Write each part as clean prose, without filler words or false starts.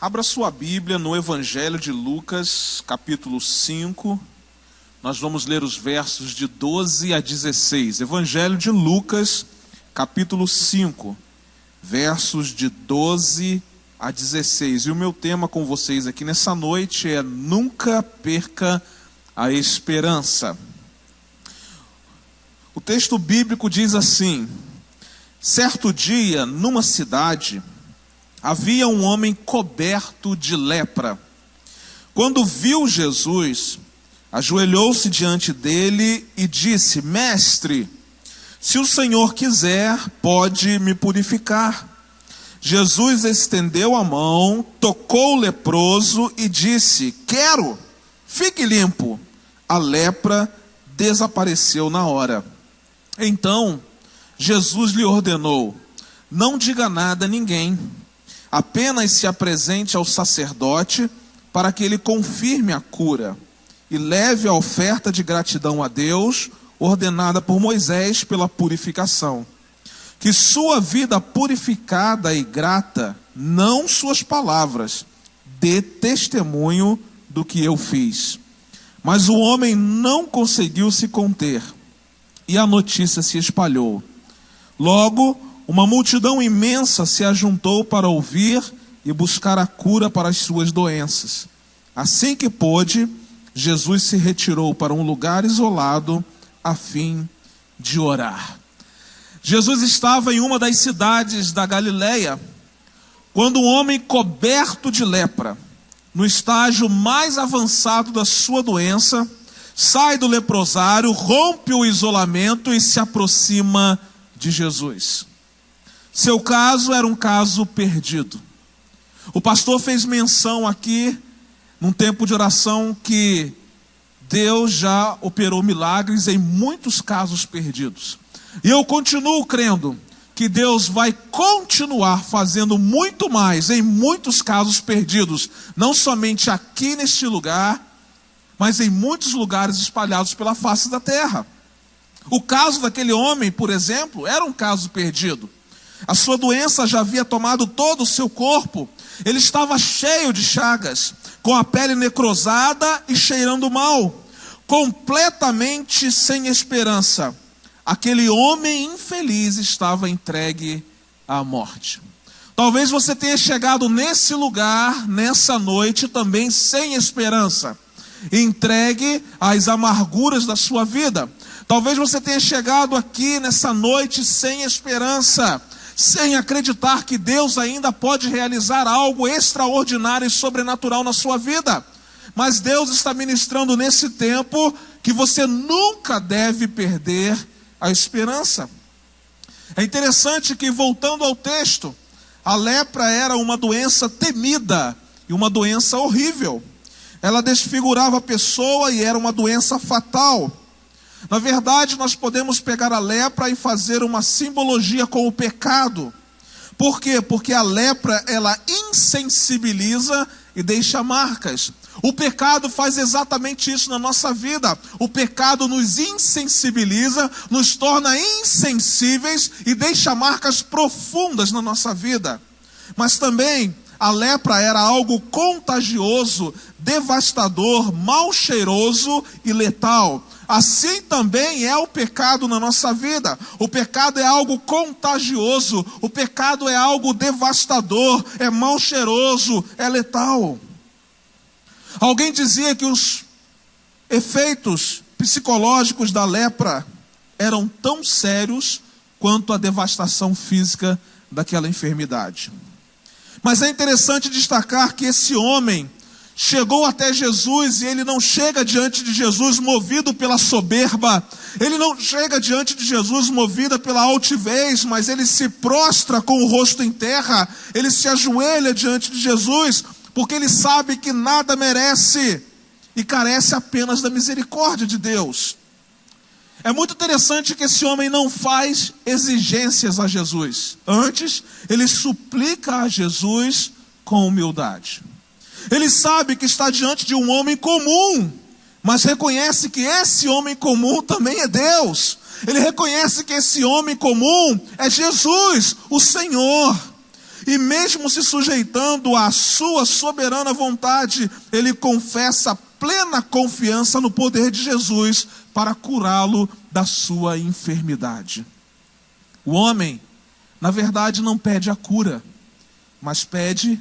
Abra sua Bíblia no Evangelho de Lucas, capítulo 5. Nós vamos ler os versos de 12 a 16. Evangelho de Lucas, capítulo 5, versos de 12 a 16. E o meu tema com vocês aqui nessa noite é: nunca perca a esperança. O texto bíblico diz assim: certo dia, numa cidade, havia um homem coberto de lepra. Quando viu Jesus, ajoelhou-se diante dele e disse: Mestre, se o Senhor quiser, pode me purificar. Jesus estendeu a mão, tocou o leproso e disse: Quero, fique limpo. A lepra desapareceu na hora. Então, Jesus lhe ordenou: não diga nada a ninguém. Apenas se apresente ao sacerdote para que ele confirme a cura e leve a oferta de gratidão a Deus, ordenada por Moisés pela purificação. Que sua vida purificada e grata, não suas palavras, dê testemunho do que eu fiz. Mas o homem não conseguiu se conter, e a notícia se espalhou. Logo, uma multidão imensa se ajuntou para ouvir e buscar a cura para as suas doenças. Assim que pôde, Jesus se retirou para um lugar isolado a fim de orar. Jesus estava em uma das cidades da Galileia, quando um homem coberto de lepra, no estágio mais avançado da sua doença, sai do leprosário, rompe o isolamento e se aproxima de Jesus. Seu caso era um caso perdido. O pastor fez menção aqui, num tempo de oração, que Deus já operou milagres em muitos casos perdidos. E eu continuo crendo que Deus vai continuar fazendo muito mais em muitos casos perdidos, não somente aqui neste lugar, mas em muitos lugares espalhados pela face da terra. O caso daquele homem, por exemplo, era um caso perdido. A sua doença já havia tomado todo o seu corpo. Ele estava cheio de chagas, com a pele necrosada e cheirando mal, completamente sem esperança. Aquele homem infeliz estava entregue à morte. Talvez você tenha chegado nesse lugar, nessa noite, também sem esperança, entregue às amarguras da sua vida. Talvez você tenha chegado aqui nessa noite sem esperança, sem acreditar que Deus ainda pode realizar algo extraordinário e sobrenatural na sua vida. Mas Deus está ministrando nesse tempo que você nunca deve perder a esperança. É interessante que, voltando ao texto, a lepra era uma doença temida e uma doença horrível. Ela desfigurava a pessoa e era uma doença fatal. Na verdade, nós podemos pegar a lepra e fazer uma simbologia com o pecado. Por quê? Porque a lepra, ela insensibiliza e deixa marcas. O pecado faz exatamente isso na nossa vida. O pecado nos insensibiliza, nos torna insensíveis e deixa marcas profundas na nossa vida. Mas também a lepra era algo contagioso, devastador, mal cheiroso e letal. Assim também é o pecado na nossa vida. O pecado é algo contagioso, o pecado é algo devastador, é mal cheiroso, é letal. Alguém dizia que os efeitos psicológicos da lepra eram tão sérios quanto a devastação física daquela enfermidade. Mas é interessante destacar que esse homem chegou até Jesus e ele não chega diante de Jesus movido pela soberba, ele não chega diante de Jesus movido pela altivez, mas ele se prostra com o rosto em terra, ele se ajoelha diante de Jesus, porque ele sabe que nada merece e carece apenas da misericórdia de Deus. É muito interessante que esse homem não faz exigências a Jesus. Antes, ele suplica a Jesus com humildade. Ele sabe que está diante de um homem comum, mas reconhece que esse homem comum também é Deus. Ele reconhece que esse homem comum é Jesus, o Senhor. e mesmo se sujeitando à sua soberana vontade, ele confessa plena confiança no poder de Jesus para curá-lo da sua enfermidade. O homem, na verdade, não pede a cura, mas pede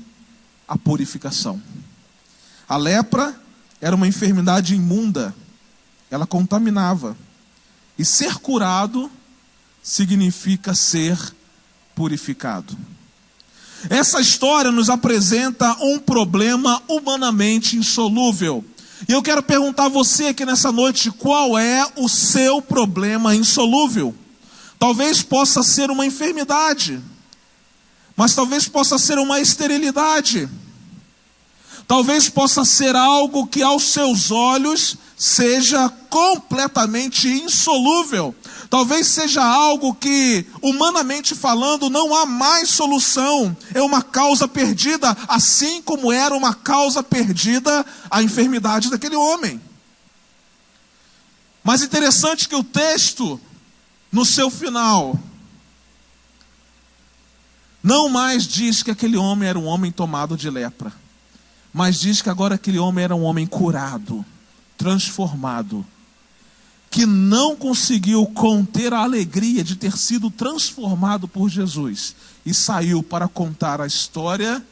a purificação. A lepra era uma enfermidade imunda, ela contaminava. E ser curado significa ser purificado. Essa história nos apresenta um problema humanamente insolúvel. E eu quero perguntar a você aqui nessa noite, qual é o seu problema insolúvel? Talvez possa ser uma enfermidade, mas talvez possa ser uma esterilidade. Talvez possa ser algo que aos seus olhos seja completamente insolúvel. Talvez seja algo que, humanamente falando, não há mais solução. É uma causa perdida, assim como era uma causa perdida a enfermidade daquele homem. Mas interessante que o texto, no seu final, não mais diz que aquele homem era um homem tomado de lepra, mas diz que agora aquele homem era um homem curado, transformado, que não conseguiu conter a alegria de ter sido transformado por Jesus e saiu para contar a história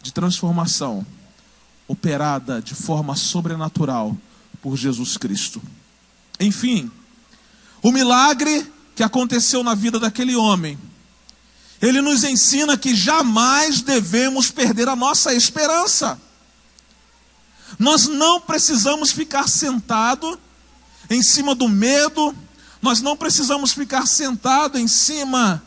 de transformação operada de forma sobrenatural por Jesus Cristo. Enfim, o milagre que aconteceu na vida daquele homem, ele nos ensina que jamais devemos perder a nossa esperança. Nós não precisamos ficar sentado em cima do medo, nós não precisamos ficar sentado em cima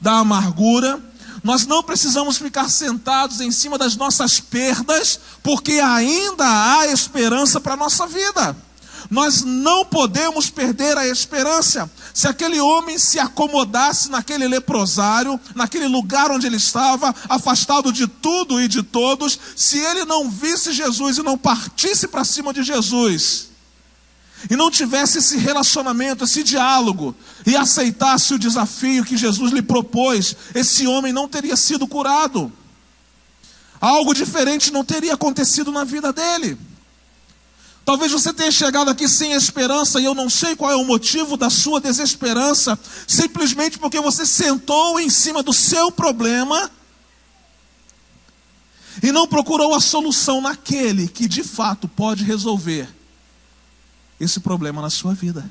da amargura, nós não precisamos ficar sentados em cima das nossas perdas, porque ainda há esperança para a nossa vida. Nós não podemos perder a esperança. Se aquele homem se acomodasse naquele leprosário, naquele lugar onde ele estava, afastado de tudo e de todos, se ele não visse Jesus e não partisse para cima de Jesus, e não tivesse esse relacionamento, esse diálogo, e aceitasse o desafio que Jesus lhe propôs, esse homem não teria sido curado. Algo diferente não teria acontecido na vida dele. Talvez você tenha chegado aqui sem esperança, e eu não sei qual é o motivo da sua desesperança, simplesmente porque você sentou em cima do seu problema e não procurou a solução naquele que de fato pode resolver esse problema na sua vida.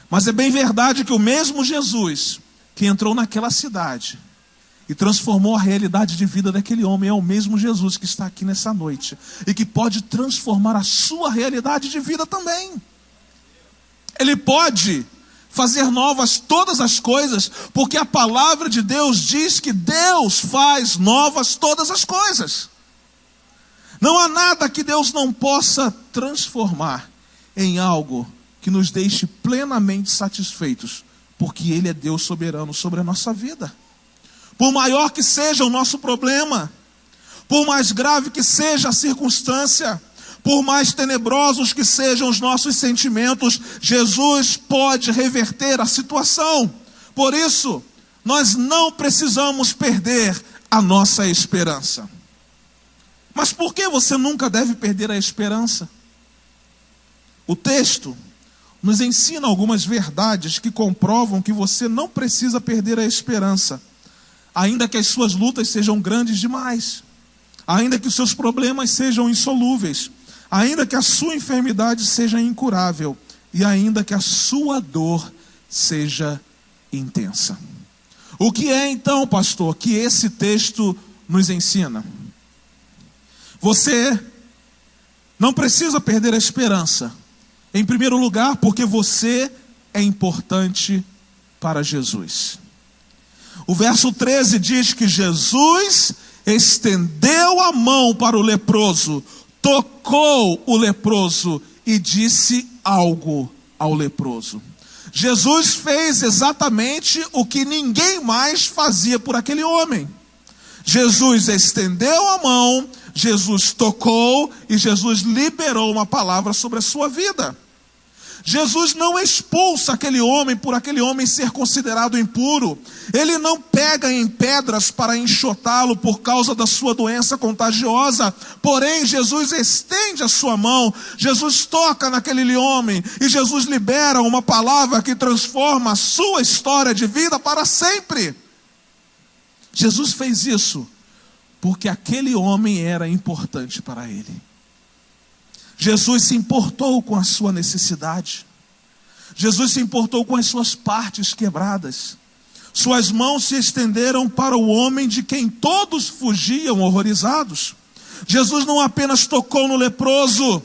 Mas é bem verdade que o mesmo Jesus que entrou naquela cidade e transformou a realidade de vida daquele homem é o mesmo Jesus que está aqui nessa noite e que pode transformar a sua realidade de vida também. Ele pode fazer novas todas as coisas, porque a palavra de Deus diz que Deus faz novas todas as coisas. Não há nada que Deus não possa transformar em algo que nos deixe plenamente satisfeitos, porque Ele é Deus soberano sobre a nossa vida. Por maior que seja o nosso problema, por mais grave que seja a circunstância, por mais tenebrosos que sejam os nossos sentimentos, Jesus pode reverter a situação. Por isso, nós não precisamos perder a nossa esperança. Mas por que você nunca deve perder a esperança? O texto nos ensina algumas verdades que comprovam que você não precisa perder a esperança, ainda que as suas lutas sejam grandes demais, ainda que os seus problemas sejam insolúveis, ainda que a sua enfermidade seja incurável, e ainda que a sua dor seja intensa. O que é então, pastor, que esse texto nos ensina? Você não precisa perder a esperança, em primeiro lugar, porque você é importante para Jesus. O verso 13 diz que Jesus estendeu a mão para o leproso, tocou o leproso e disse algo ao leproso. Jesus fez exatamente o que ninguém mais fazia por aquele homem. Jesus estendeu a mão, Jesus tocou e Jesus liberou uma palavra sobre a sua vida. Jesus não expulsa aquele homem por aquele homem ser considerado impuro. Ele não pega em pedras para enxotá-lo por causa da sua doença contagiosa. Porém, Jesus estende a sua mão, Jesus toca naquele homem e Jesus libera uma palavra que transforma a sua história de vida para sempre. Jesus fez isso porque aquele homem era importante para ele. Jesus se importou com a sua necessidade. Jesus se importou com as suas partes quebradas. Suas mãos se estenderam para o homem de quem todos fugiam horrorizados. Jesus não apenas tocou no leproso,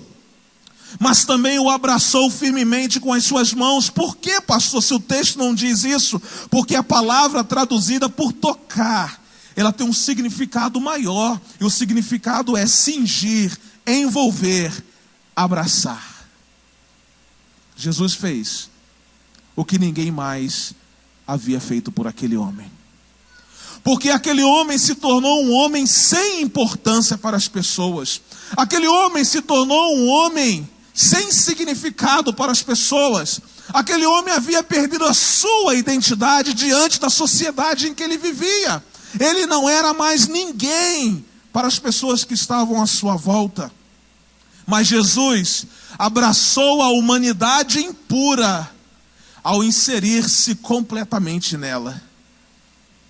mas também o abraçou firmemente com as suas mãos. Por que, pastor, se o texto não diz isso? Porque a palavra traduzida por tocar, ela tem um significado maior. E o significado é cingir, envolver, abraçar. Jesus fez o que ninguém mais havia feito por aquele homem. Porque aquele homem se tornou um homem sem importância para as pessoas. Aquele homem se tornou um homem sem significado para as pessoas. Aquele homem havia perdido a sua identidade diante da sociedade em que ele vivia. Ele não era mais ninguém para as pessoas que estavam à sua volta. Mas Jesus abraçou a humanidade impura ao inserir-se completamente nela.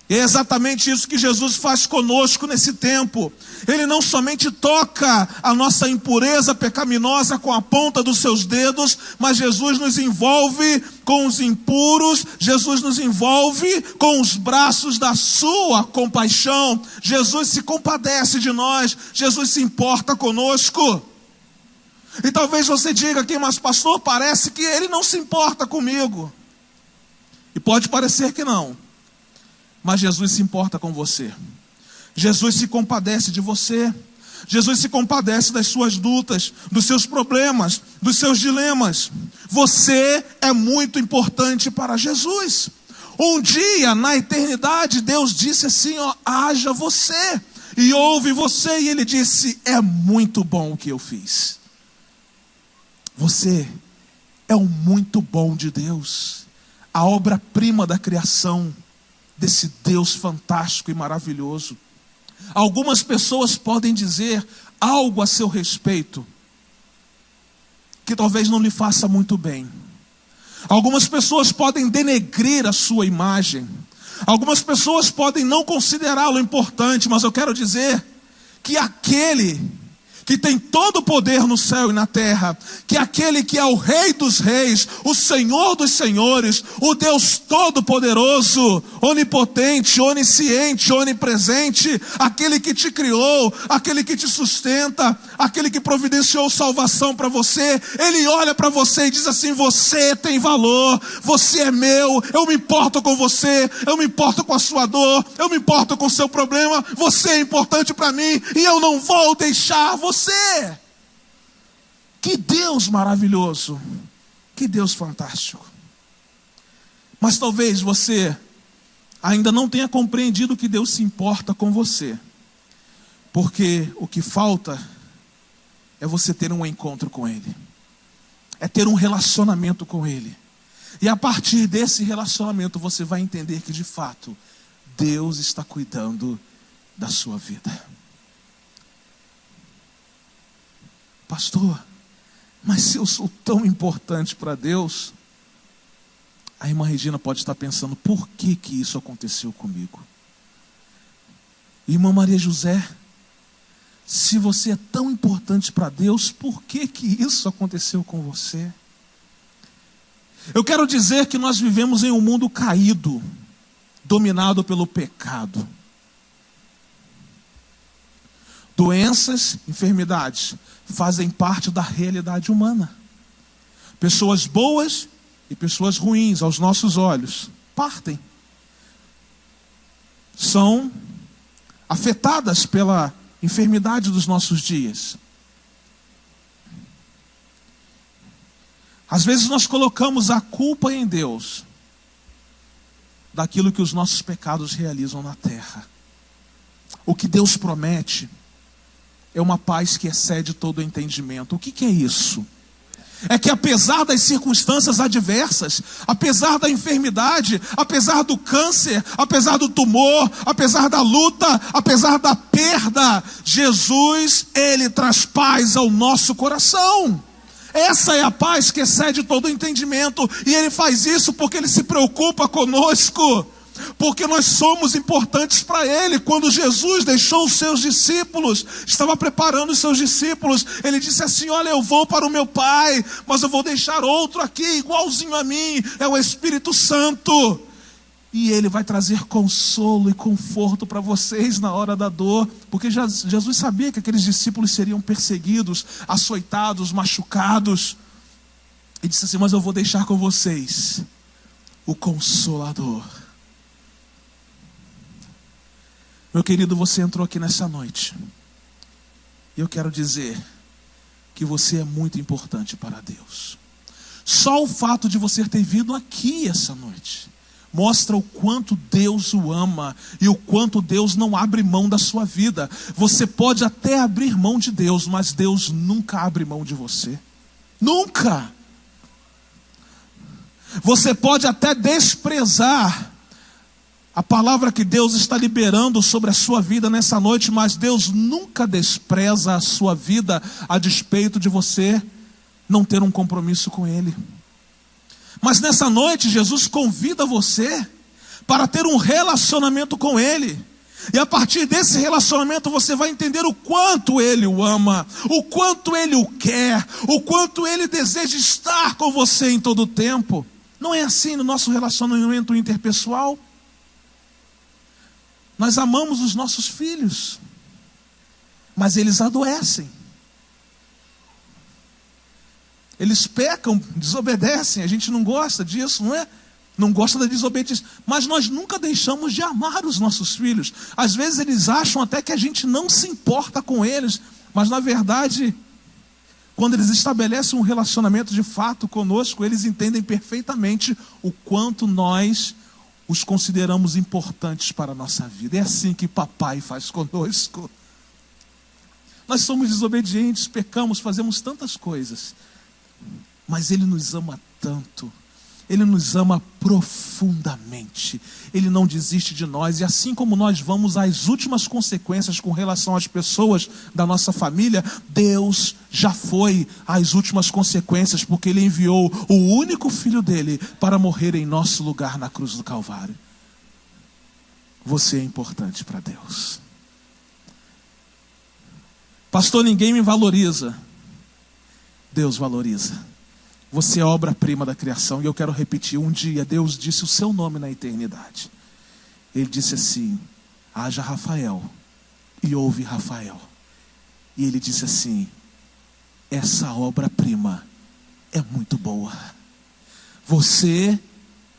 E é exatamente isso que Jesus faz conosco nesse tempo. Ele não somente toca a nossa impureza pecaminosa com a ponta dos seus dedos, mas Jesus nos envolve com os impuros, Jesus nos envolve com os braços da sua compaixão. Jesus se compadece de nós, Jesus se importa conosco. E talvez você diga aqui, mas pastor, parece que ele não se importa comigo. E pode parecer que não. Mas Jesus se importa com você. Jesus se compadece de você. Jesus se compadece das suas lutas, dos seus problemas, dos seus dilemas. Você é muito importante para Jesus. Um dia, na eternidade, Deus disse assim, ó, haja você. E ouve você, e ele disse, é muito bom o que eu fiz. Você é um muito bom de Deus, a obra-prima da criação desse Deus fantástico e maravilhoso. Algumas pessoas podem dizer algo a seu respeito que talvez não lhe faça muito bem. Algumas pessoas podem denegrir a sua imagem. Algumas pessoas podem não considerá-lo importante, mas eu quero dizer que aquele que tem todo o poder no céu e na terra, que aquele que é o Rei dos Reis, o Senhor dos Senhores, o Deus Todo-Poderoso, onipotente, onisciente, onipresente, aquele que te criou, aquele que te sustenta, aquele que providenciou salvação para você, ele olha para você e diz assim, você tem valor, você é meu, eu me importo com você, eu me importo com a sua dor, eu me importo com o seu problema, você é importante para mim e eu não vou deixar você. Que Deus maravilhoso, que Deus fantástico. Mas talvez você ainda não tenha compreendido que Deus se importa com você, porque o que falta é você ter um encontro com Ele, é ter um relacionamento com Ele, e a partir desse relacionamento você vai entender que de fato Deus está cuidando da sua vida. Pastor, mas se eu sou tão importante para Deus, a irmã Regina pode estar pensando, por que isso aconteceu comigo? Irmã Maria José, se você é tão importante para Deus, por que isso aconteceu com você? Eu quero dizer que nós vivemos em um mundo caído, dominado pelo pecado. Doenças, enfermidades fazem parte da realidade humana. Pessoas boas e pessoas ruins aos nossos olhos partem. São afetadas pela enfermidade dos nossos dias. Às vezes nós colocamos a culpa em Deus daquilo que os nossos pecados realizam na terra. O que Deus promete é uma paz que excede todo o entendimento. O que é isso? é que apesar das circunstâncias adversas, apesar da enfermidade, apesar do câncer, apesar do tumor, apesar da luta, apesar da perda, Jesus, Ele traz paz ao nosso coração. Essa é a paz que excede todo entendimento, e Ele faz isso porque Ele se preocupa conosco, porque nós somos importantes para Ele. Quando Jesus deixou os seus discípulos, estava preparando os seus discípulos, Ele disse assim: olha, eu vou para o meu Pai, mas eu vou deixar outro aqui, igualzinho a mim, é o Espírito Santo, e Ele vai trazer consolo e conforto para vocês na hora da dor, porque Jesus sabia que aqueles discípulos seriam perseguidos, açoitados, machucados, e disse assim: mas eu vou deixar com vocês o Consolador. Meu querido, você entrou aqui nessa noite, e eu quero dizer que você é muito importante para Deus. Só o fato de você ter vindo aqui essa noite mostra o quanto Deus o ama e o quanto Deus não abre mão da sua vida. Você pode até abrir mão de Deus, mas Deus nunca abre mão de você. Nunca! Você pode até desprezar a palavra que Deus está liberando sobre a sua vida nessa noite, mas Deus nunca despreza a sua vida a despeito de você não ter um compromisso com Ele. Mas nessa noite Jesus convida você para ter um relacionamento com Ele. E a partir desse relacionamento você vai entender o quanto Ele o ama, o quanto Ele o quer, o quanto Ele deseja estar com você em todo o tempo. Não é assim no nosso relacionamento interpessoal? Nós amamos os nossos filhos, mas eles adoecem. Eles pecam, desobedecem, a gente não gosta disso, não é? Não gosta da desobediência, mas nós nunca deixamos de amar os nossos filhos. Às vezes eles acham até que a gente não se importa com eles, mas na verdade, quando eles estabelecem um relacionamento de fato conosco, eles entendem perfeitamente o quanto nós os consideramos importantes para a nossa vida. É assim que papai faz conosco. Nós somos desobedientes, pecamos, fazemos tantas coisas, mas Ele nos ama tanto, Ele nos ama profundamente, Ele não desiste de nós. E assim como nós vamos às últimas consequências com relação às pessoas da nossa família, Deus já foi às últimas consequências, porque Ele enviou o único Filho dEle para morrer em nosso lugar na cruz do Calvário. Você é importante para Deus. Pastor, ninguém me valoriza. Deus valoriza. Você é obra-prima da criação. E eu quero repetir, um dia Deus disse o seu nome na eternidade. Ele disse assim: haja Rafael. E houve Rafael. E Ele disse assim: essa obra-prima é muito boa. Você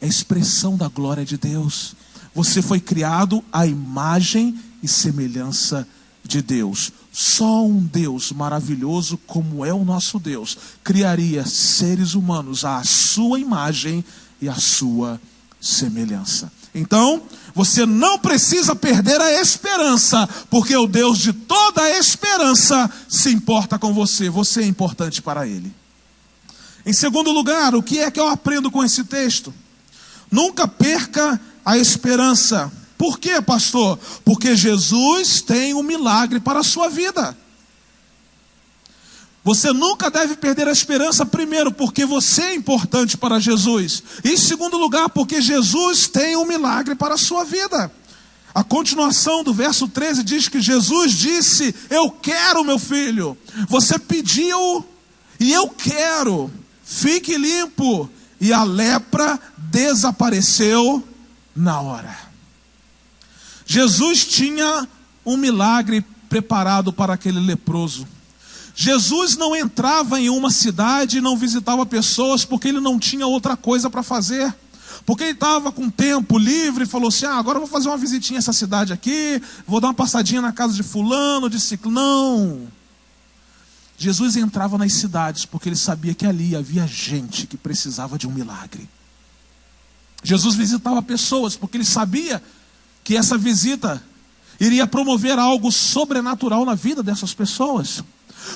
é a expressão da glória de Deus. Você foi criado à imagem e semelhança de Deus. Só um Deus maravilhoso como é o nosso Deus criaria seres humanos à sua imagem e à sua semelhança. Então, você não precisa perder a esperança, porque o Deus de toda a esperança se importa com você. Você é importante para Ele. Em segundo lugar, o que é que eu aprendo com esse texto? Nunca perca a esperança. Por quê, pastor? Porque Jesus tem um milagre para a sua vida. Você nunca deve perder a esperança, primeiro, porque você é importante para Jesus. E em segundo lugar, porque Jesus tem um milagre para a sua vida. A continuação do verso 13 diz que Jesus disse: eu quero, meu filho. Você pediu e eu quero. Fique limpo. E a lepra desapareceu na hora. Jesus tinha um milagre preparado para aquele leproso. Jesus não entrava em uma cidade e não visitava pessoas porque Ele não tinha outra coisa para fazer. Porque Ele estava com tempo livre e falou assim: agora eu vou fazer uma visitinha nessa cidade aqui, vou dar uma passadinha na casa de fulano, de ciclano. Não. Jesus entrava nas cidades porque Ele sabia que ali havia gente que precisava de um milagre. Jesus visitava pessoas porque Ele sabia que essa visita iria promover algo sobrenatural na vida dessas pessoas.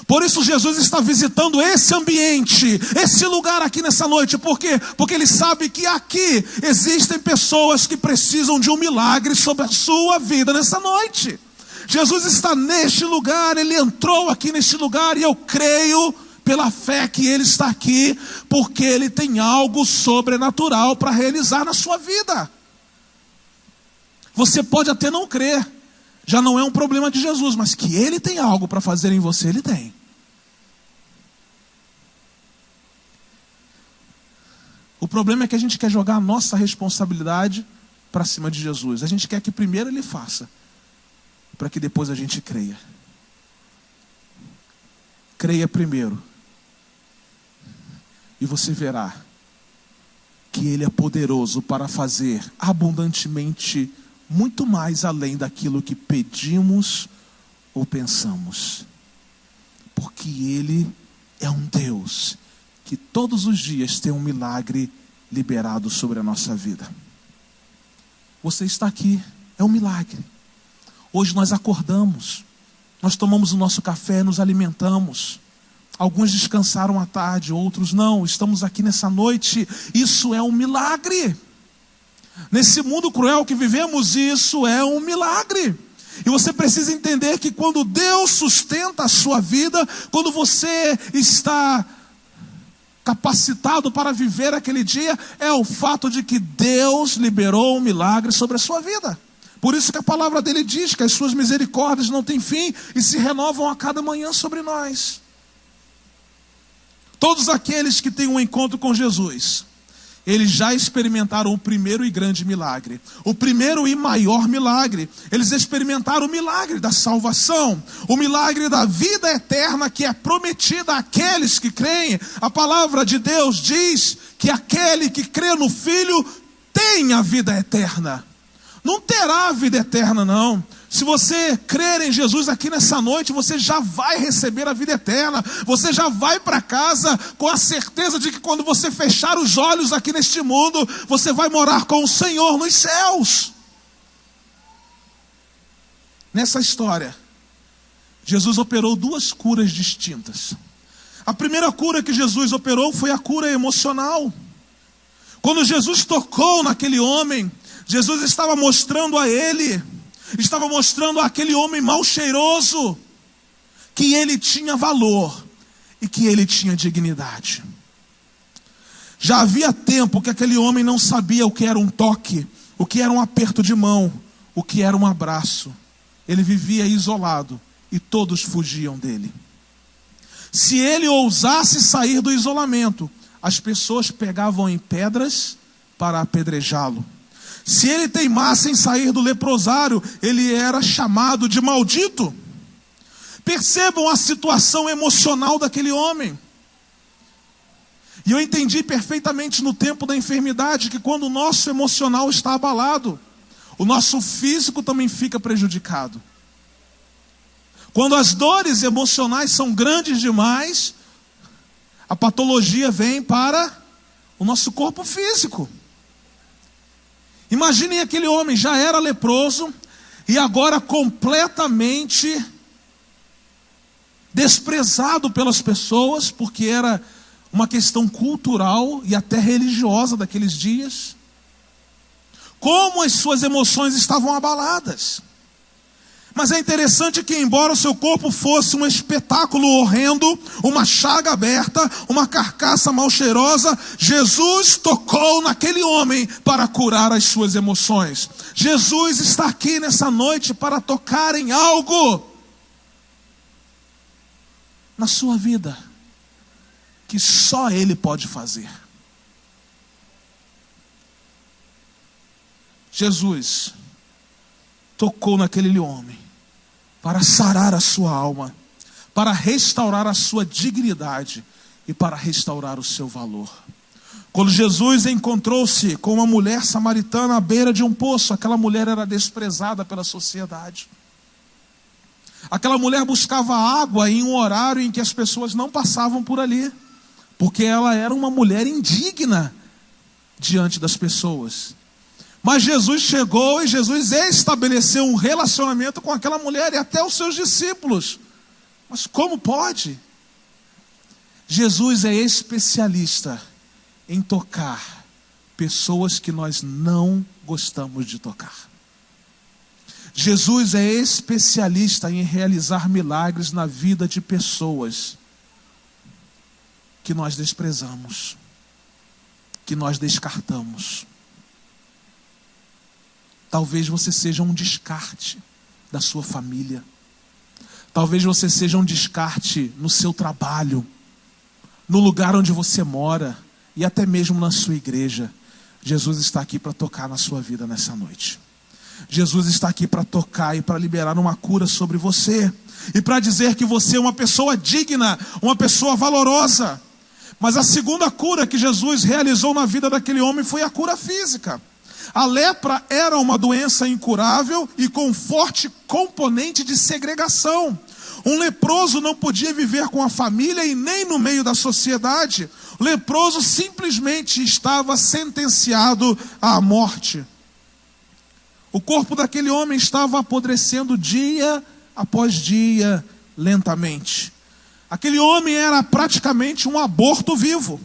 Por isso Jesus está visitando esse ambiente, esse lugar aqui nessa noite. Por quê? Porque Ele sabe que aqui existem pessoas que precisam de um milagre sobre a sua vida nessa noite. Jesus está neste lugar, Ele entrou aqui neste lugar, e eu creio pela fé que Ele está aqui, porque Ele tem algo sobrenatural para realizar na sua vida. Você pode até não crer, já não é um problema de Jesus, mas que Ele tem algo para fazer em você, Ele tem. O problema é que a gente quer jogar a nossa responsabilidade para cima de Jesus. A gente quer que primeiro Ele faça, para que depois a gente creia. Creia primeiro, e você verá que Ele é poderoso para fazer abundantemente muito mais além daquilo que pedimos ou pensamos. Porque Ele é um Deus que todos os dias tem um milagre liberado sobre a nossa vida. Você está aqui, é um milagre. Hoje nós acordamos, nós tomamos o nosso café, nos alimentamos. Alguns descansaram à tarde, outros não. Estamos aqui nessa noite, isso é um milagre. Nesse mundo cruel que vivemos, isso é um milagre. E você precisa entender que quando Deus sustenta a sua vida, quando você está capacitado para viver aquele dia, é o fato de que Deus liberou um milagre sobre a sua vida. Por isso que a palavra dele diz que as suas misericórdias não têm fim e se renovam a cada manhã sobre nós. Todos aqueles que têm um encontro com Jesus, eles já experimentaram o primeiro e grande milagre, o primeiro e maior milagre. Eles experimentaram o milagre da salvação, o milagre da vida eterna que é prometida àqueles que creem. A palavra de Deus diz que aquele que crê no Filho tem a vida eterna. Não terá a vida eterna, não. Se você crer em Jesus aqui nessa noite, você já vai receber a vida eterna. Você já vai para casa com a certeza de que quando você fechar os olhos aqui neste mundo, você vai morar com o Senhor nos céus. Nessa história, Jesus operou duas curas distintas. A primeira cura que Jesus operou foi a cura emocional. Quando Jesus tocou naquele homem, Jesus estava mostrando a ele, estava mostrando àquele homem mal cheiroso, que ele tinha valor e que ele tinha dignidade. Já havia tempo que aquele homem não sabia o que era um toque, o que era um aperto de mão, o que era um abraço. Ele vivia isolado e todos fugiam dele. Se ele ousasse sair do isolamento, as pessoas pegavam em pedras para apedrejá-lo. Se ele teimasse em sair do leprosário, ele era chamado de maldito. Percebam a situação emocional daquele homem. E eu entendi perfeitamente no tempo da enfermidade que quando o nosso emocional está abalado, o nosso físico também fica prejudicado. Quando as dores emocionais são grandes demais, a patologia vem para o nosso corpo físico. Imaginem aquele homem, já era leproso e agora completamente desprezado pelas pessoas, porque era uma questão cultural e até religiosa daqueles dias. Como as suas emoções estavam abaladas. Mas é interessante que, embora o seu corpo fosse um espetáculo horrendo, uma chaga aberta, uma carcaça mal cheirosa, Jesus tocou naquele homem para curar as suas emoções. Jesus está aqui nessa noite para tocar em algo na sua vida que só Ele pode fazer. Jesus tocou naquele homem para sarar a sua alma, para restaurar a sua dignidade e para restaurar o seu valor. Quando Jesus encontrou-se com uma mulher samaritana à beira de um poço, aquela mulher era desprezada pela sociedade. Aquela mulher buscava água em um horário em que as pessoas não passavam por ali, porque ela era uma mulher indigna diante das pessoas. Mas Jesus chegou e Jesus estabeleceu um relacionamento com aquela mulher e até os seus discípulos. Mas como pode? Jesus é especialista em tocar pessoas que nós não gostamos de tocar. Jesus é especialista em realizar milagres na vida de pessoas que nós desprezamos, que nós descartamos. Talvez você seja um descarte da sua família. Talvez você seja um descarte no seu trabalho, no lugar onde você mora e até mesmo na sua igreja. Jesus está aqui para tocar na sua vida nessa noite. Jesus está aqui para tocar e para liberar uma cura sobre você. E para dizer que você é uma pessoa digna, uma pessoa valorosa. Mas a segunda cura que Jesus realizou na vida daquele homem foi a cura física. A lepra era uma doença incurável e com forte componente de segregação. Um leproso não podia viver com a família e nem no meio da sociedade. O leproso simplesmente estava sentenciado à morte. O corpo daquele homem estava apodrecendo dia após dia, lentamente. Aquele homem era praticamente um aborto vivo.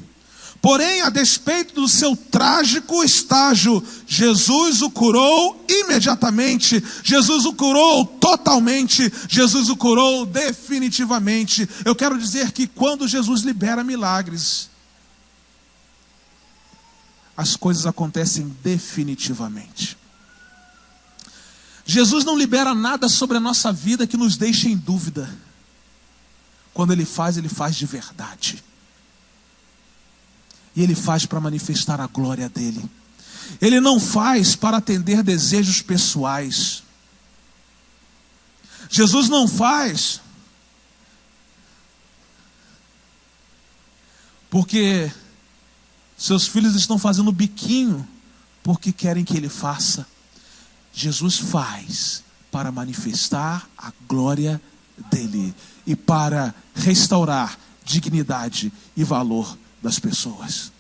Porém, a despeito do seu trágico estágio, Jesus o curou imediatamente. Jesus o curou totalmente. Jesus o curou definitivamente. Eu quero dizer que quando Jesus libera milagres, as coisas acontecem definitivamente. Jesus não libera nada sobre a nossa vida que nos deixe em dúvida. Quando Ele faz de verdade. E Ele faz para manifestar a glória dEle. Ele não faz para atender desejos pessoais. Jesus não faz porque seus filhos estão fazendo biquinho porque querem que Ele faça. Jesus faz para manifestar a glória dEle e para restaurar dignidade e valor das pessoas.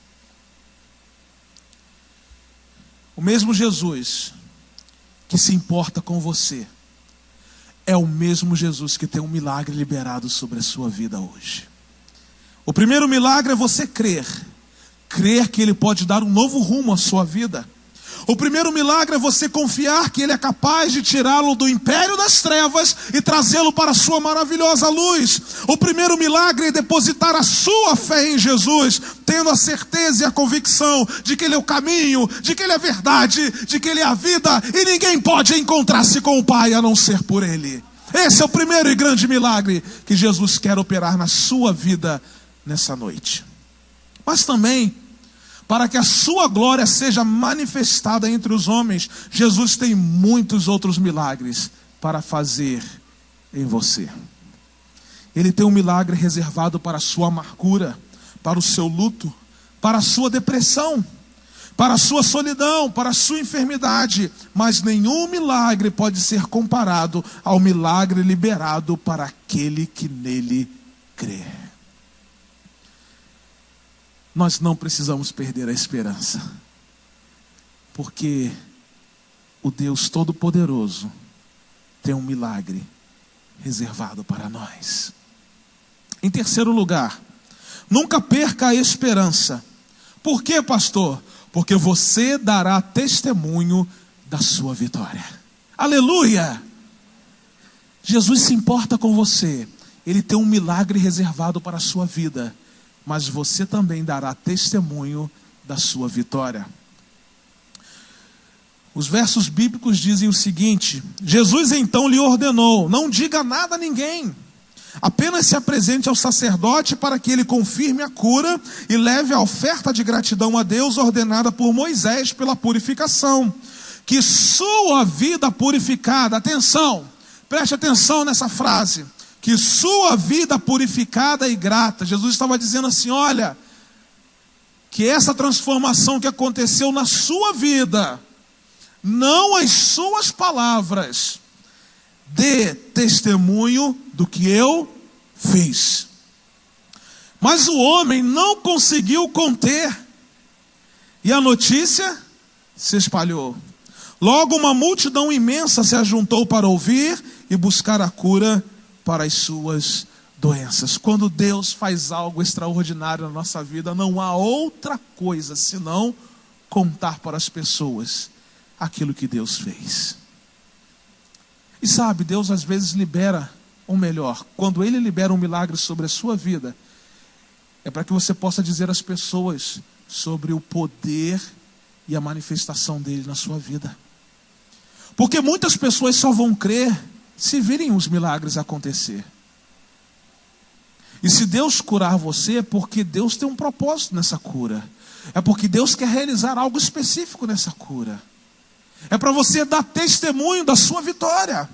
O mesmo Jesus que se importa com você é o mesmo Jesus que tem um milagre liberado sobre a sua vida hoje. O primeiro milagre é você crer que Ele pode dar um novo rumo à sua vida. O primeiro milagre é você confiar que Ele é capaz de tirá-lo do império das trevas e trazê-lo para a sua maravilhosa luz. O primeiro milagre é depositar a sua fé em Jesus, tendo a certeza e a convicção de que Ele é o caminho, de que Ele é a verdade, de que Ele é a vida, e ninguém pode encontrar-se com o Pai a não ser por Ele. Esse é o primeiro e grande milagre que Jesus quer operar na sua vida nessa noite. Mas também, para que a sua glória seja manifestada entre os homens, Jesus tem muitos outros milagres para fazer em você. Ele tem um milagre reservado para a sua amargura, para o seu luto, para a sua depressão, para a sua solidão, para a sua enfermidade. Mas nenhum milagre pode ser comparado ao milagre liberado para aquele que nele crê. Nós não precisamos perder a esperança, porque o Deus Todo-Poderoso tem um milagre reservado para nós. Em terceiro lugar, nunca perca a esperança. Por quê, pastor? Porque você dará testemunho da sua vitória. Aleluia! Jesus se importa com você. Ele tem um milagre reservado para a sua vida. Mas você também dará testemunho da sua vitória. Os versos bíblicos dizem o seguinte: Jesus então lhe ordenou: não diga nada a ninguém, apenas se apresente ao sacerdote para que ele confirme a cura e leve a oferta de gratidão a Deus ordenada por Moisés pela purificação. Que sua vida purificada, atenção, preste atenção nessa frase, que sua vida purificada e grata. Jesus estava dizendo assim: olha, que essa transformação que aconteceu na sua vida, não as suas palavras, dê testemunho do que eu fiz. Mas o homem não conseguiu conter, e a notícia se espalhou. Logo uma multidão imensa se ajuntou para ouvir e buscar a cura para as suas doenças. Quando Deus faz algo extraordinário na nossa vida, não há outra coisa senão contar para as pessoas aquilo que Deus fez. E sabe, Deus às vezes libera, ou melhor, quando Ele libera um milagre sobre a sua vida, é para que você possa dizer às pessoas sobre o poder e a manifestação dele na sua vida. Porque muitas pessoas só vão crer se virem os milagres acontecer. E se Deus curar você, é porque Deus tem um propósito nessa cura. É porque Deus quer realizar algo específico nessa cura. É para você dar testemunho da sua vitória.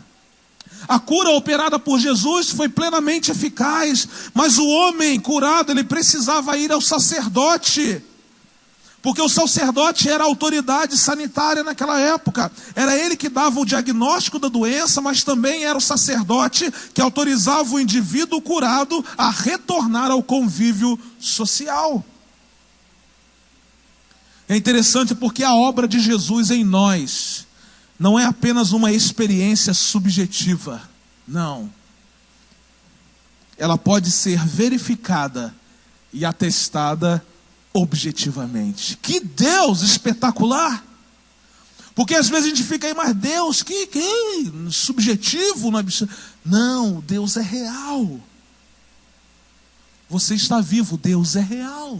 A cura operada por Jesus foi plenamente eficaz, mas o homem curado, ele precisava ir ao sacerdote. Porque o sacerdote era a autoridade sanitária naquela época. Era ele que dava o diagnóstico da doença, mas também era o sacerdote que autorizava o indivíduo curado a retornar ao convívio social. É interessante porque a obra de Jesus em nós não é apenas uma experiência subjetiva. Não. Ela pode ser verificada e atestada objetivamente. Que Deus espetacular! Porque às vezes a gente fica aí, mas Deus, que subjetivo, não, Deus é real. Você está vivo, Deus é real.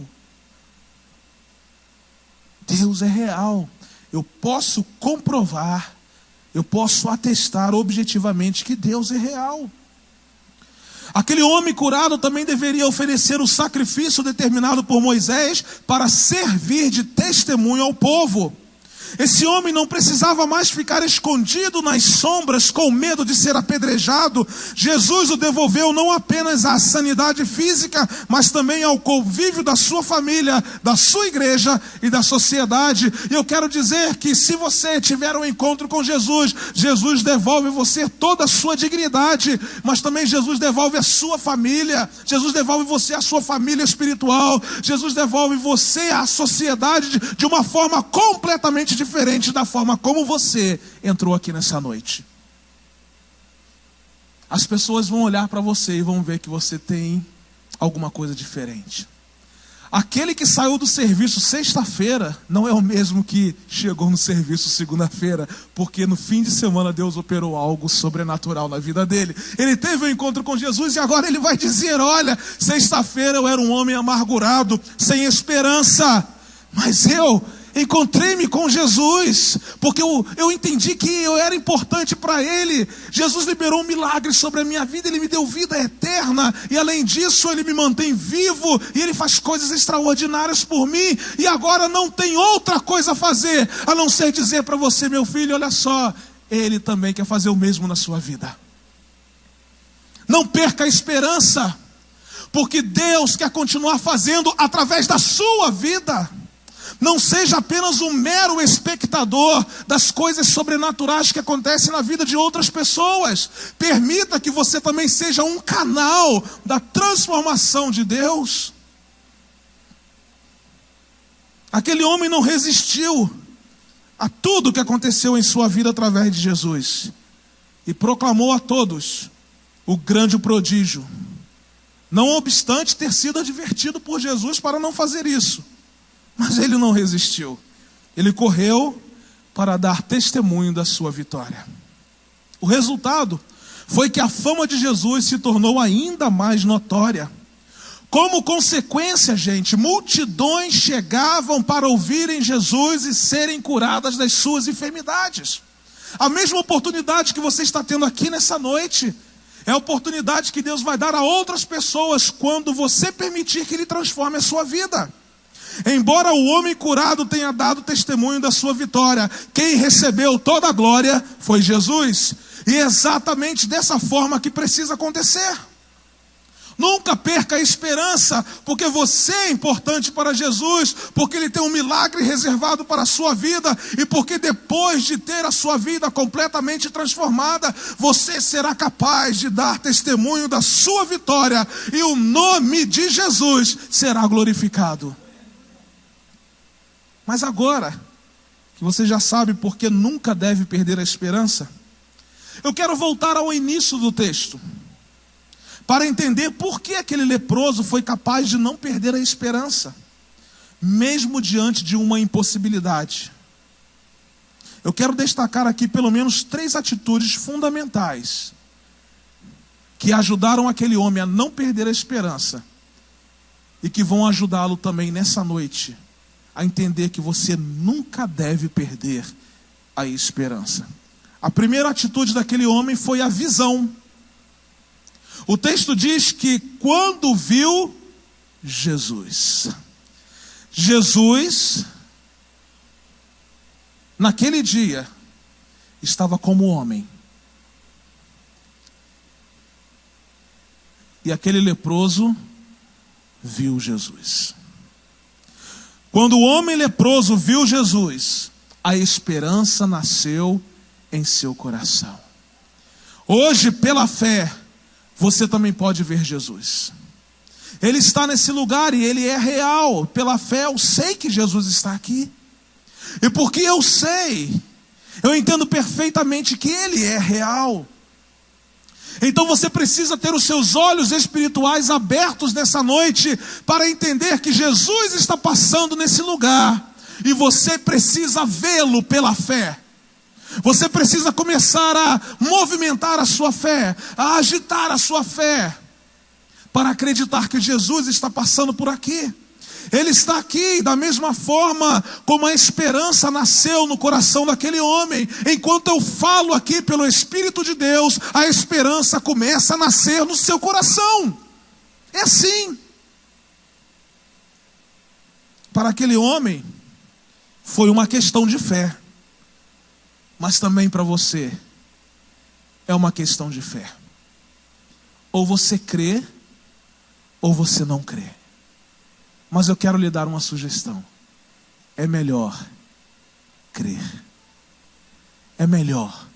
Deus é real. Eu posso comprovar, eu posso atestar objetivamente que Deus é real. Aquele homem curado também deveria oferecer o sacrifício determinado por Moisés para servir de testemunho ao povo. Esse homem não precisava mais ficar escondido nas sombras com medo de ser apedrejado. Jesus o devolveu não apenas à sanidade física, mas também ao convívio da sua família, da sua igreja e da sociedade. E eu quero dizer que se você tiver um encontro com Jesus, Jesus devolve você toda a sua dignidade, mas também Jesus devolve a sua família, Jesus devolve você a sua família espiritual, Jesus devolve você à sociedade de uma forma completamente diferente da forma como você entrou aqui nessa noite. As pessoas vão olhar para você e vão ver que você tem alguma coisa diferente. Aquele que saiu do serviço sexta-feira não é o mesmo que chegou no serviço segunda-feira, porque no fim de semana Deus operou algo sobrenatural na vida dele. Ele teve um encontro com Jesus e agora ele vai dizer: olha, sexta-feira eu era um homem amargurado, sem esperança, mas eu encontrei-me com Jesus, porque eu entendi que eu era importante para Ele. Jesus liberou um milagre sobre a minha vida, Ele me deu vida eterna, e além disso Ele me mantém vivo, e Ele faz coisas extraordinárias por mim, e agora não tem outra coisa a fazer, a não ser dizer para você: meu filho, olha só, Ele também quer fazer o mesmo na sua vida. Não perca a esperança, porque Deus quer continuar fazendo através da sua vida. Não seja apenas um mero espectador das coisas sobrenaturais que acontecem na vida de outras pessoas. Permita que você também seja um canal da transformação de Deus. Aquele homem não resistiu a tudo que aconteceu em sua vida através de Jesus e proclamou a todos o grande prodígio, não obstante ter sido advertido por Jesus para não fazer isso. Mas ele não resistiu. Ele correu para dar testemunho da sua vitória. O resultado foi que a fama de Jesus se tornou ainda mais notória. Como consequência, gente, multidões chegavam para ouvirem Jesus e serem curadas das suas enfermidades. A mesma oportunidade que você está tendo aqui nessa noite é a oportunidade que Deus vai dar a outras pessoas quando você permitir que Ele transforme a sua vida. Embora o homem curado tenha dado testemunho da sua vitória, quem recebeu toda a glória foi Jesus. E é exatamente dessa forma que precisa acontecer. Nunca perca a esperança, porque você é importante para Jesus, porque Ele tem um milagre reservado para a sua vida, e porque depois de ter a sua vida completamente transformada, você será capaz de dar testemunho da sua vitória, e o nome de Jesus será glorificado. Mas agora, que você já sabe porque nunca deve perder a esperança, eu quero voltar ao início do texto, para entender por que aquele leproso foi capaz de não perder a esperança, mesmo diante de uma impossibilidade. Eu quero destacar aqui pelo menos 3 atitudes fundamentais que ajudaram aquele homem a não perder a esperança e que vão ajudá-lo também nessa noite a entender que você nunca deve perder a esperança. A primeira atitude daquele homem foi a visão. O texto diz que quando viu Jesus, naquele dia, estava como homem. E aquele leproso viu Jesus. Quando o homem leproso viu Jesus, a esperança nasceu em seu coração. Hoje, pela fé, você também pode ver Jesus. Ele está nesse lugar e ele é real. Pela fé eu sei que Jesus está aqui. E porque eu sei, eu entendo perfeitamente que ele é real. Então você precisa ter os seus olhos espirituais abertos nessa noite para entender que Jesus está passando nesse lugar. E você precisa vê-lo pela fé. Você precisa começar a movimentar a sua fé, a agitar a sua fé, para acreditar que Jesus está passando por aqui. Ele está aqui da mesma forma como a esperança nasceu no coração daquele homem. Enquanto eu falo aqui pelo Espírito de Deus, a esperança começa a nascer no seu coração. É assim. Para aquele homem, foi uma questão de fé. Mas também para você, é uma questão de fé. Ou você crê, ou você não crê. Mas eu quero lhe dar uma sugestão. É melhor crer. É melhor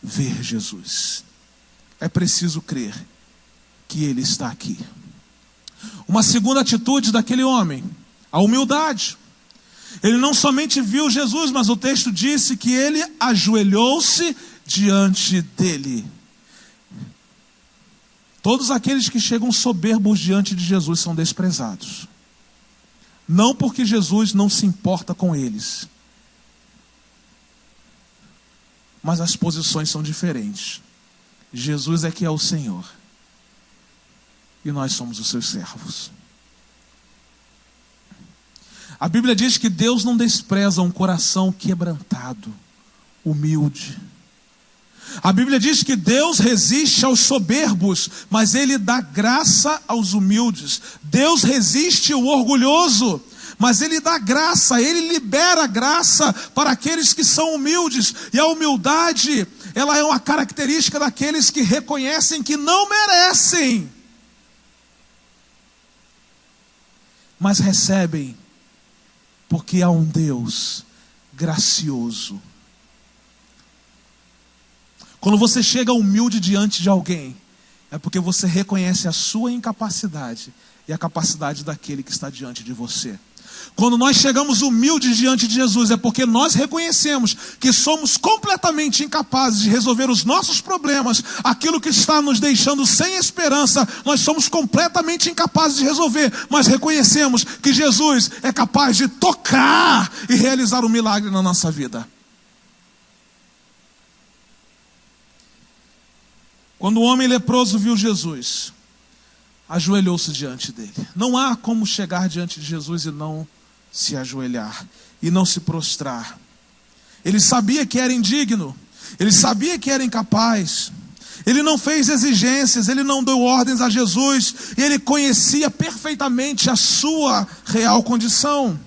ver Jesus. É preciso crer que Ele está aqui. Uma segunda atitude daquele homem, a humildade. Ele não somente viu Jesus, mas o texto disse que ele ajoelhou-se diante dele. Todos aqueles que chegam soberbos diante de Jesus são desprezados. Não porque Jesus não se importa com eles, mas as posições são diferentes. Jesus é que é o Senhor, e nós somos os seus servos. A Bíblia diz que Deus não despreza um coração quebrantado, humilde. A Bíblia diz que Deus resiste aos soberbos, mas Ele dá graça aos humildes. Deus resiste ao orgulhoso, mas Ele dá graça, Ele libera graça para aqueles que são humildes. E a humildade, ela é uma característica daqueles que reconhecem que não merecem, mas recebem, porque há um Deus gracioso. Quando você chega humilde diante de alguém, é porque você reconhece a sua incapacidade e a capacidade daquele que está diante de você. Quando nós chegamos humildes diante de Jesus, é porque nós reconhecemos que somos completamente incapazes de resolver os nossos problemas. Aquilo que está nos deixando sem esperança, nós somos completamente incapazes de resolver, mas reconhecemos que Jesus é capaz de tocar e realizar um milagre na nossa vida. Quando o homem leproso viu Jesus, ajoelhou-se diante dele. Não há como chegar diante de Jesus e não se ajoelhar, e não se prostrar. Ele sabia que era indigno, ele sabia que era incapaz, ele não fez exigências, ele não deu ordens a Jesus, e ele conhecia perfeitamente a sua real condição.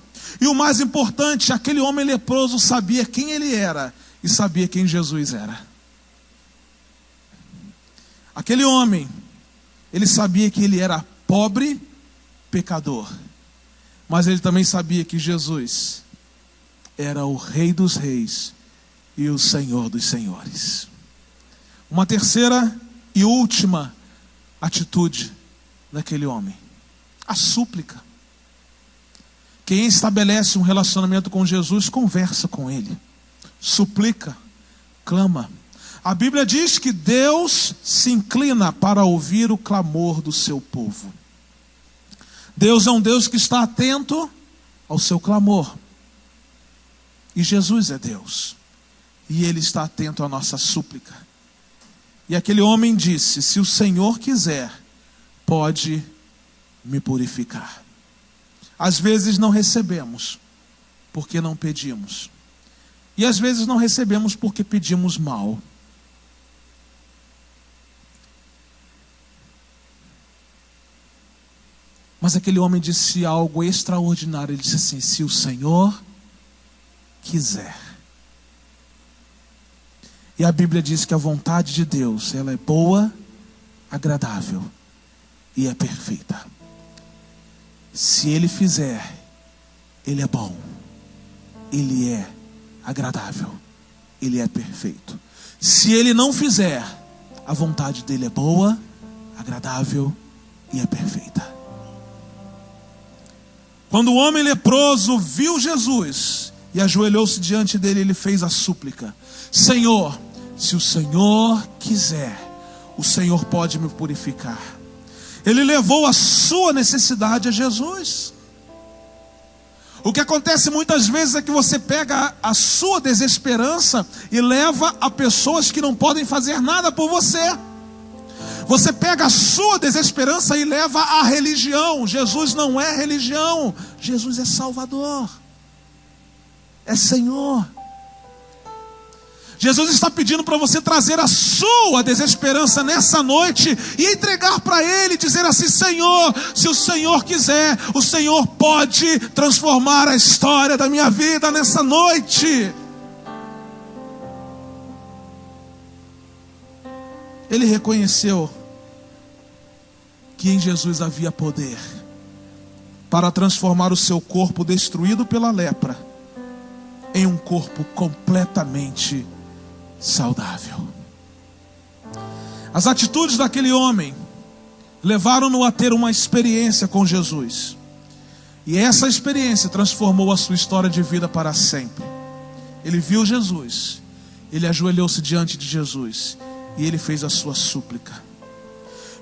E o mais importante, aquele homem leproso sabia quem ele era, e sabia quem Jesus era. Aquele homem, ele sabia que ele era pobre, pecador. Mas ele também sabia que Jesus era o Rei dos Reis e o Senhor dos Senhores. Uma terceira e última atitude daquele homem: a súplica. Quem estabelece um relacionamento com Jesus, conversa com Ele, suplica, clama. A Bíblia diz que Deus se inclina para ouvir o clamor do seu povo. Deus é um Deus que está atento ao seu clamor. E Jesus é Deus. E Ele está atento à nossa súplica. E aquele homem disse: se o Senhor quiser, pode me purificar. Às vezes não recebemos porque não pedimos. E às vezes não recebemos porque pedimos mal. Mas aquele homem disse algo extraordinário. Ele disse assim: se o Senhor quiser. E a Bíblia diz que a vontade de Deus, ela é boa, agradável e é perfeita. Se Ele fizer, Ele é bom, Ele é agradável, Ele é perfeito. Se Ele não fizer, a vontade dEle é boa, agradável e é perfeita. Quando o homem leproso viu Jesus e ajoelhou-se diante dele, ele fez a súplica: Senhor, se o Senhor quiser, o Senhor pode me purificar. Ele levou a sua necessidade a Jesus. O que acontece muitas vezes é que você pega a sua desesperança e leva a pessoas que não podem fazer nada por você. Você pega a sua desesperança e leva à religião. Jesus não é religião, Jesus é Salvador, é Senhor. Jesus está pedindo para você trazer a sua desesperança nessa noite e entregar para Ele, dizer assim: Senhor, se o Senhor quiser, o Senhor pode transformar a história da minha vida nessa noite. Ele reconheceu que em Jesus havia poder para transformar o seu corpo destruído pela lepra em um corpo completamente saudável. As atitudes daquele homem levaram-no a ter uma experiência com Jesus. E essa experiência transformou a sua história de vida para sempre. Ele viu Jesus, ele ajoelhou-se diante de Jesus e ele fez a sua súplica.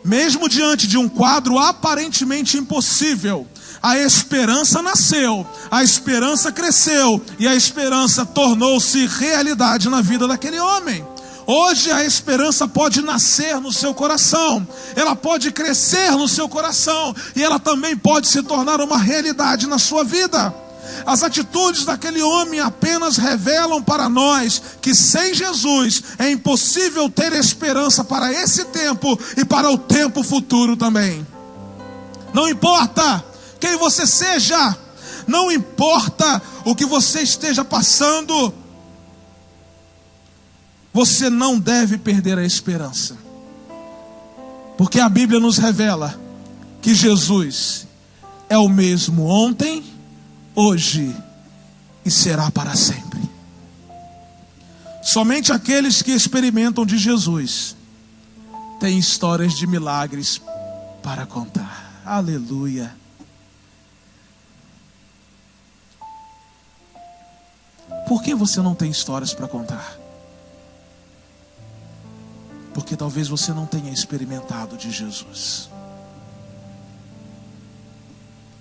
Mesmo diante de um quadro aparentemente impossível, a esperança nasceu, a esperança cresceu e a esperança tornou-se realidade na vida daquele homem. Hoje a esperança pode nascer no seu coração, ela pode crescer no seu coração e ela também pode se tornar uma realidade na sua vida. As atitudes daquele homem apenas revelam para nós que sem Jesus é impossível ter esperança para esse tempo e para o tempo futuro também. Não importa quem você seja, não importa o que você esteja passando, você não deve perder a esperança, porque a Bíblia nos revela que Jesus é o mesmo ontem, hoje e será para sempre. Somente aqueles que experimentam de Jesus têm histórias de milagres para contar. Aleluia. Por que você não tem histórias para contar? Porque talvez você não tenha experimentado de Jesus.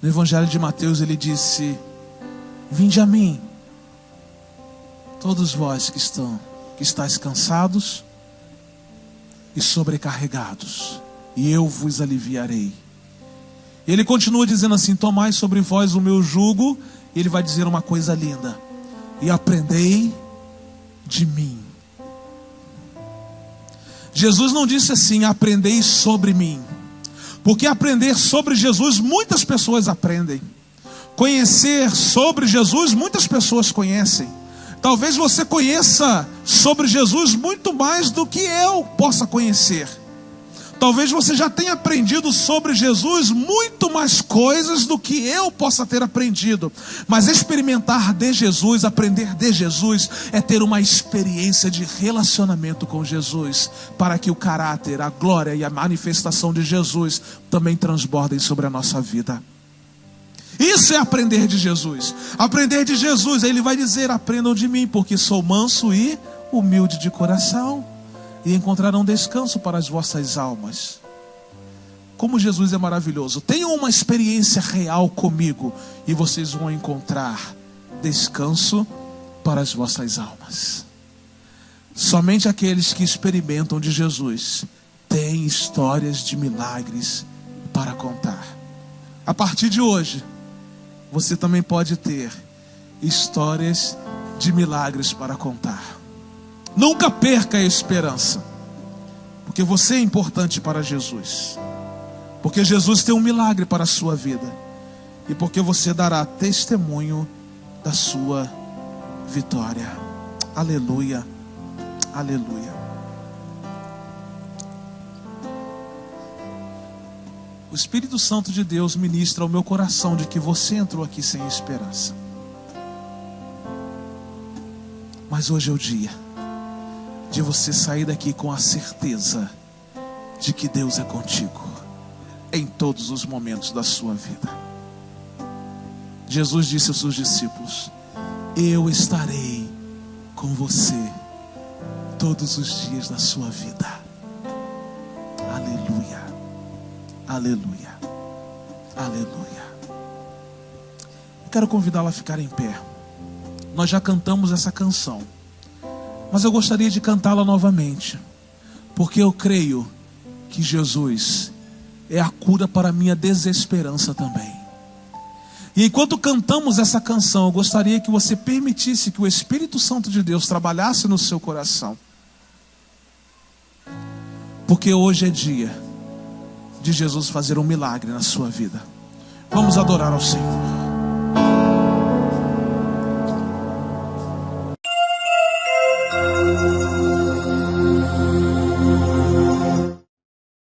No Evangelho de Mateus ele disse: vinde a mim, todos vós que estáis cansados e sobrecarregados, e eu vos aliviarei. E ele continua dizendo assim: tomai sobre vós o meu jugo. E ele vai dizer uma coisa linda: e aprendei de mim. Jesus não disse assim: aprendei sobre mim, porque aprender sobre Jesus muitas pessoas aprendem. Conhecer sobre Jesus muitas pessoas conhecem. Talvez você conheça sobre Jesus muito mais do que eu possa conhecer. Talvez você já tenha aprendido sobre Jesus muito mais coisas do que eu possa ter aprendido. Mas experimentar de Jesus, aprender de Jesus, é ter uma experiência de relacionamento com Jesus, para que o caráter, a glória e a manifestação de Jesus também transbordem sobre a nossa vida. Isso é aprender de Jesus. Aprender de Jesus, ele vai dizer: aprendam de mim, porque sou manso e humilde de coração. e encontrarão descanso para as vossas almas. Como Jesus é maravilhoso. Tenham uma experiência real comigo e vocês vão encontrar descanso para as vossas almas. Somente aqueles que experimentam de Jesus têm histórias de milagres para contar. A partir de hoje, você também pode ter histórias de milagres para contar. Nunca perca a esperança, porque você é importante para Jesus. Porque Jesus tem um milagre para a sua vida. E porque você dará testemunho da sua vitória. Aleluia. Aleluia. O Espírito Santo de Deus ministra ao meu coração de que você entrou aqui sem esperança. Mas hoje é o dia de você sair daqui com a certeza de que Deus é contigo em todos os momentos da sua vida. Jesus disse aos seus discípulos: eu estarei com você todos os dias da sua vida. Aleluia, aleluia, aleluia. Quero convidá-la a ficar em pé. Nós já cantamos essa canção, mas eu gostaria de cantá-la novamente, porque eu creio que Jesus é a cura para a minha desesperança também. E enquanto cantamos essa canção, eu gostaria que você permitisse que o Espírito Santo de Deus trabalhasse no seu coração. Porque hoje é dia de Jesus fazer um milagre na sua vida. Vamos adorar ao Senhor.